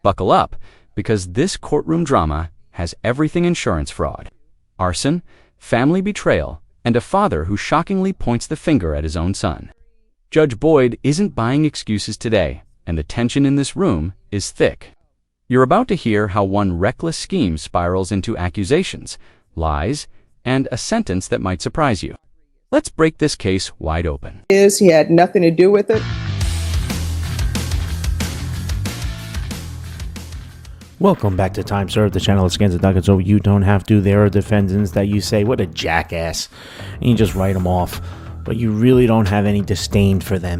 Buckle up, because this courtroom drama has everything insurance fraud, arson, family betrayal, and a father who shockingly points the finger at his own son. Judge Boyd isn't buying excuses today, and the tension in this room is thick. You're about to hear how one reckless scheme spirals into accusations, lies, and a sentence that might surprise you. Let's break this case wide open. He had nothing to do with it. Welcome back to Time Served, the channel that scans the docket so you don't have to. There are defendants that you say, what a jackass, and you just write them off, but you really don't have any disdain for them.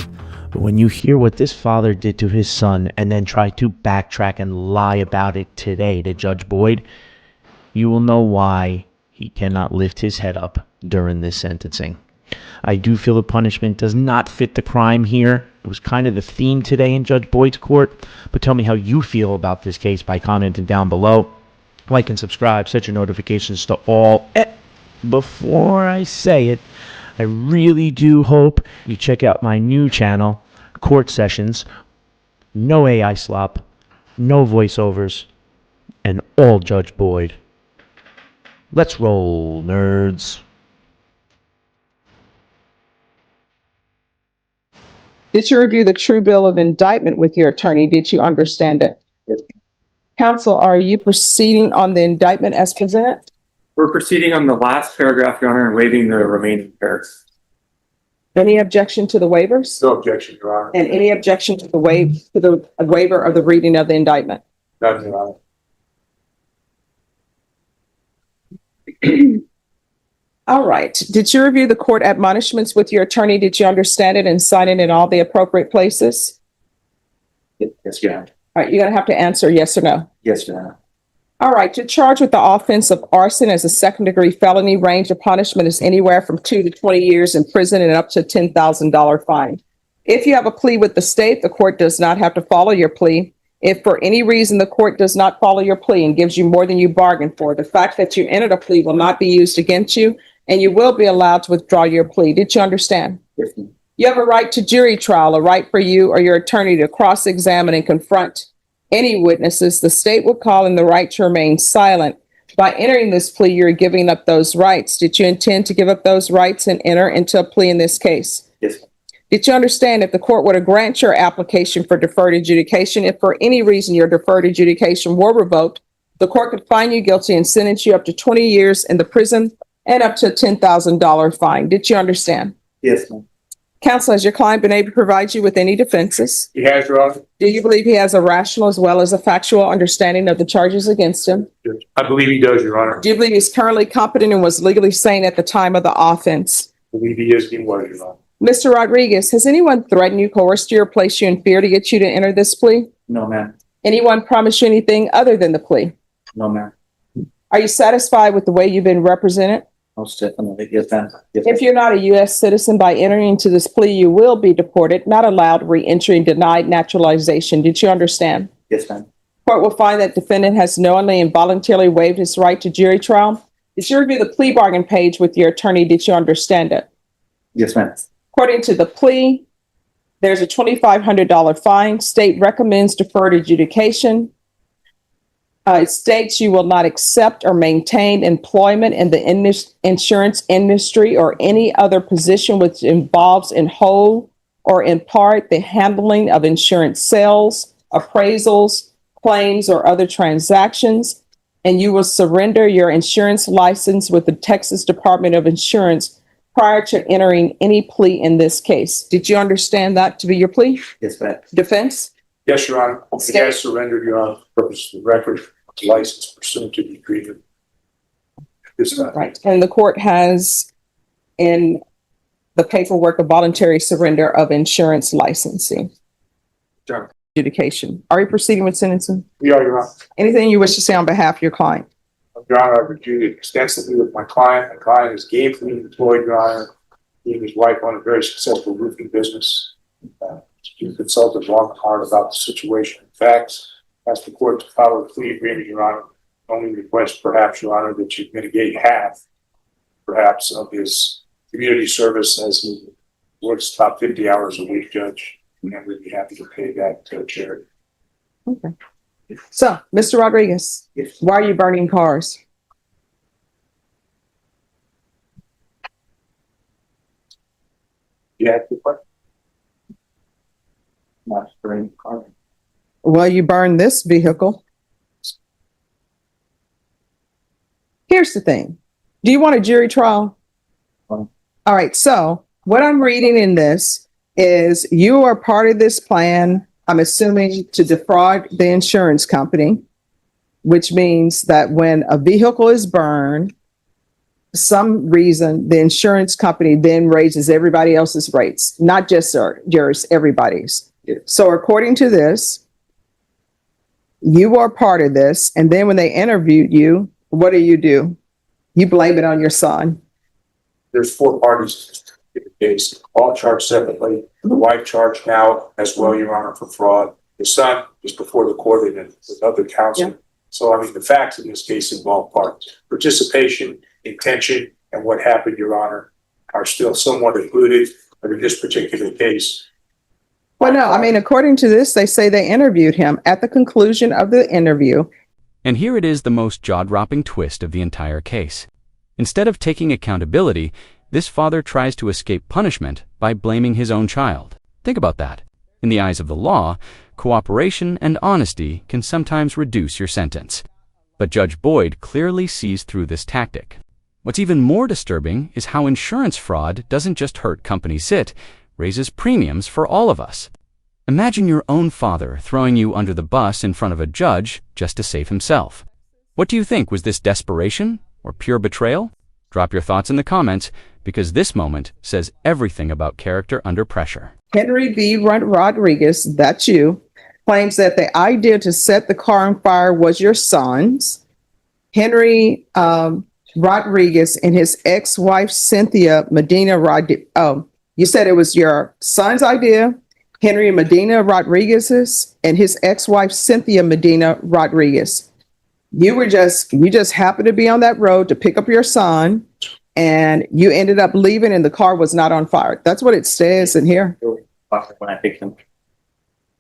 But when you hear what this father did to his son and then try to backtrack and lie about it today to Judge Boyd, you will know why he cannot lift his head up during this sentencing. I do feel the punishment does not fit the crime here. It was kind of the theme today in Judge Boyd's court. But tell me how you feel about this case by commenting down below. Like and subscribe, set your notifications to all. Before I say it, I really do hope you check out my new channel, Court Sessions. No AI slop, no voiceovers, and all Judge Boyd. Let's roll, nerds. Did you review the true bill of indictment with your attorney? Did you understand it? Yes. Counsel, are you proceeding on the indictment as presented? We're proceeding on the last paragraph, Your Honor, and waiving the remaining paragraphs. Any objection to the waivers? No objection, Your Honor. And any objection to the waiver of the reading of the indictment? None, Your Honor. All right. Did you review the court admonishments with your attorney? Did you understand it and sign it in all the appropriate places? Yes, Your Honor. All right. You're going to have to answer yes or no. Yes, Your Honor. All right. You're charged with the offense of arson as a second-degree felony. Range of punishment is anywhere from 2 to 20 years in prison and up to a $10,000 fine. If you have a plea with the state, the court does not have to follow your plea. If for any reason the court does not follow your plea and gives you more than you bargained for, the fact that you entered a plea will not be used against you, and you will be allowed to withdraw your plea. Did you understand? Yes, Your Honor. You have a right to jury trial, a right for you or your attorney to cross-examine and confront any witnesses. The state will call in the right to remain silent. By entering this plea, you're giving up those rights. Did you intend to give up those rights and enter into a plea in this case? Yes. Did you understand if the court were to grant your application for deferred adjudication, if for any reason your deferred adjudication were revoked, the court could find you guilty and sentence you up to 20 years in the prison and up to a $10,000 fine? Did you understand? Yes, ma'am. Counsel, has your client been able to provide you with any defenses? He has, Your Honor. Do you believe he has a rational as well as a factual understanding of the charges against him? I believe he does, Your Honor. Do you believe he's currently competent and was legally sane at the time of the offense? I believe he is being was, Your Honor. Mr. Rodriguez, has anyone threatened you, coerced you, or placed you in fear to get you to enter this plea? No, ma'am. Anyone promised you anything other than the plea? No, ma'am. Are you satisfied with the way you've been represented? Most definitely. Yes, ma'am. Yes, If you're not a U.S. citizen, by entering into this plea, you will be deported, not allowed re-entry, and denied naturalization. Did you understand? yes, ma'am. Court will find that defendant has knowingly and voluntarily waived his right to jury trial. Did you review the plea bargain page with your attorney? Did you understand it? Yes, ma'am. According to the plea, there's a $2,500 fine. State recommends deferred adjudication. It states you will not accept or maintain employment in the insurance industry or any other position which involves in whole or in part the handling of insurance sales, appraisals, claims, or other transactions, and you will surrender your insurance license with the Texas Department of Insurance prior to entering any plea in this case. Did you understand that to be your plea? Yes, ma'am. Defense? Yes, Your Honor. He State. has surrendered, Your Honor, for purpose of the record, license pursuant to the agreement. This time. Right. And the court has in the paperwork a voluntary surrender of insurance licensing. Done. Adjudication. Are you proceeding with sentencing? We are, Your Honor. Anything you wish to say on behalf of your client? Your Honor, I've reviewed it extensively with my client. My client is gainfully employed, Your Honor. He and his wife own a very successful roofing business. He consulted long and hard about the situation and facts. Asked the court to follow the plea agreement, Your Honor. Only request, perhaps, Your Honor, that you mitigate half, perhaps, of his community service as he works about 50 hours a week, Judge. And we'd be happy to pay that to charity. Okay. So, Mr. Rodriguez, why are you burning cars? You have the question? Not burning the car. Well, you burned this vehicle. Here's the thing. Do you want a jury trial? All right. So what I'm reading in this is you are part of this plan, I'm assuming, to defraud the insurance company, which means that when a vehicle is burned, for some reason, the insurance company then raises everybody else's rates, not just yours, everybody's. So according to this, you are part of this. And then when they interviewed you, what do? You blame it on your son. There's 4 parties to the case, all charged separately. The wife charged now as well, Your Honor, for fraud. The son is before the court and with other counsel. Yeah. So, I mean, the facts in this case involve parties. Participation, intention, and what happened, Your Honor, are still somewhat included. But in this particular case, Well, no, I mean, according to this, they say they interviewed him. At the conclusion of the interview, And here it is, the most jaw-dropping twist of the entire case. Instead of taking accountability, this father tries to escape punishment by blaming his own child. Think about that. In the eyes of the law, cooperation and honesty can sometimes reduce your sentence. But Judge Boyd clearly sees through this tactic. What's even more disturbing is how insurance fraud doesn't just hurt companies, it raises premiums for all of us. Imagine your own father throwing you under the bus in front of a judge just to save himself. What do you think? Was this desperation or pure betrayal? Drop your thoughts in the comments, because this moment says everything about character under pressure. Henry V. Rodriguez, that's you, claims that the idea to set the car on fire was your son's. Henry Rodriguez and his ex-wife, Cynthia Medina you said it was your son's idea, Henry Medina Rodriguez's, and his ex-wife, Cynthia Medina Rodriguez. You just happened to be on that road to pick up your son, and you ended up leaving and the car was not on fire. That's what it says in here. When I picked him.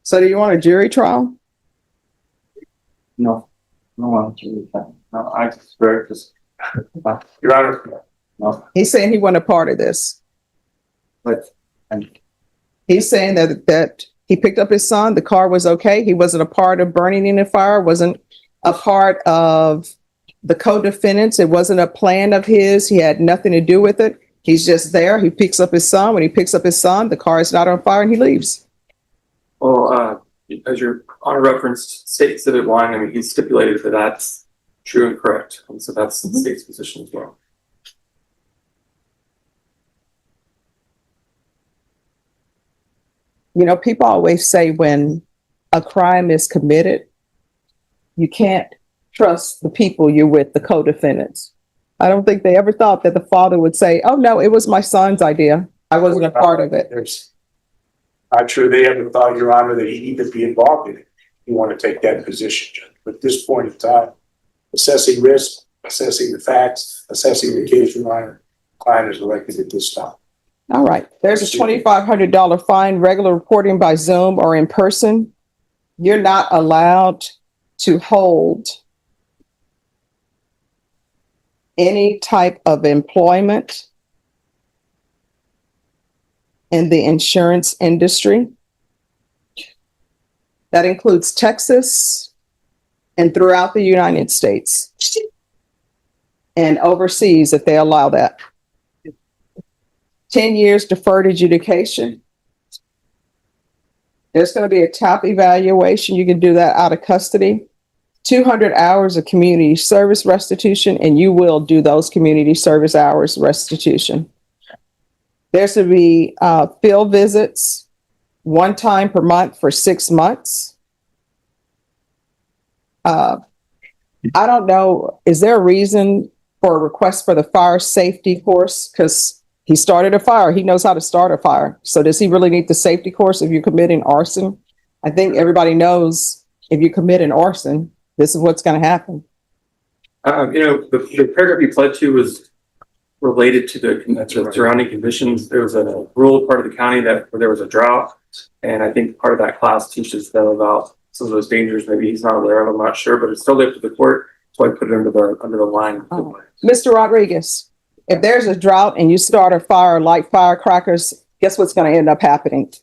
So do you want a jury trial? No, no, I swear, just Your Honor, no. He's saying he wasn't a part of this. But and He's saying that he picked up his son, the car was okay. He wasn't a part of burning in the fire, wasn't a part of the co-defendants. It wasn't a plan of his. He had nothing to do with it. He's just there. He picks up his son. When he picks up his son, the car is not on fire and he leaves. Well, as your Honor referenced State Exhibit 1, I mean, he stipulated that that's true and correct. And so that's the state's position as well. You know, people always say when a crime is committed, you can't trust the people you're with, the co-defendants. I don't think they ever thought that the father would say, oh, no, it was my son's idea. I wasn't a part of it. I'm sure they ever thought, Your Honor, that he needed to be involved in it. You want to take that position, Judge. But at this point in time, assessing risk, assessing the facts, assessing the case, Your Honor, client is elected at this time. All right. There's a $2,500 fine, regular reporting by Zoom or in person. You're not allowed to hold any type of employment in the insurance industry. That includes Texas and throughout the United States and overseas if they allow that. 10 years deferred adjudication. There's going to be a top evaluation. You can do that out of custody. 200 hours of community service restitution, and you will do those community service hours restitution. There's to be field visits 1 time per month for 6 months. I don't know, is there a reason for a request for the fire safety course? Because he started a fire. He knows how to start a fire. So does he really need the safety course if you're committing arson? I think everybody knows if you commit an arson, this is what's going to happen. The paragraph you pled to was related to the surrounding conditions. There was a rural part of the county where there was a drought. And I think part of that class teaches them about some of those dangers maybe he's not aware of, I'm not sure, but it's totally up to the court. So I put it under the line. Mr. Rodriguez, if there's a drought and you start a fire, light firecrackers, guess what's going to end up happening?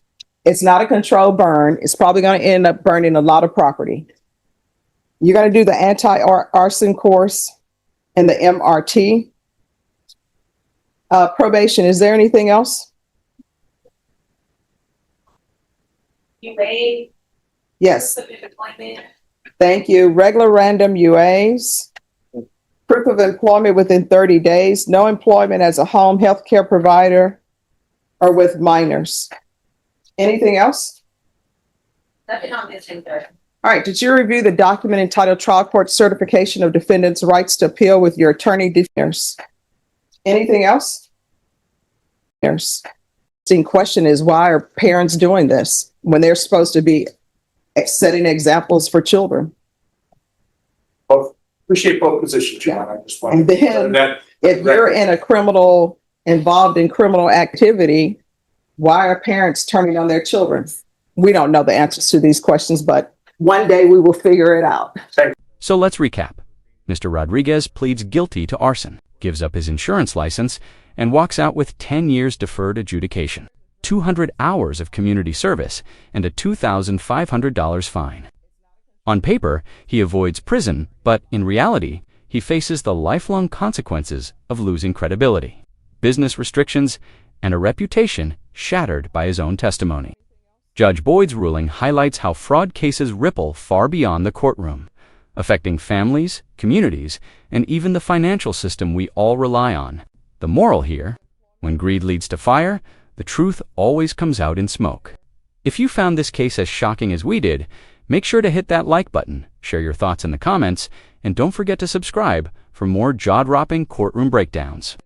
It's not a controlled burn. It's probably going to end up burning a lot of property. You're going to do the anti-arson course and the MRT. Probation, is there anything else? UA. Yes. Thank you. Regular random UAs. Proof of employment within 30 days. No employment as a home health care provider or with minors. Anything else? Nothing on this third. All right. Did you review the document entitled Trial Court Certification of Defendant's Rights to Appeal with your attorney defenders? Anything else? The question is, why are parents doing this when they're supposed to be setting examples for children? Appreciate both positions, John. I just want And then that if you're in a involved in criminal activity, why are parents turning on their children? We don't know the answers to these questions, but one day we will figure it out. So let's recap. Mr. Rodriguez pleads guilty to arson, gives up his insurance license, and walks out with 10 years deferred adjudication, 200 hours of community service, and a $2,500 fine. On paper, he avoids prison, but in reality, he faces the lifelong consequences of losing credibility, business restrictions, and a reputation shattered by his own testimony. Judge Boyd's ruling highlights how fraud cases ripple far beyond the courtroom, affecting families, communities, and even the financial system we all rely on. The moral here: when greed leads to fire, the truth always comes out in smoke. If you found this case as shocking as we did, make sure to hit that like button, share your thoughts in the comments, and don't forget to subscribe for more jaw-dropping courtroom breakdowns.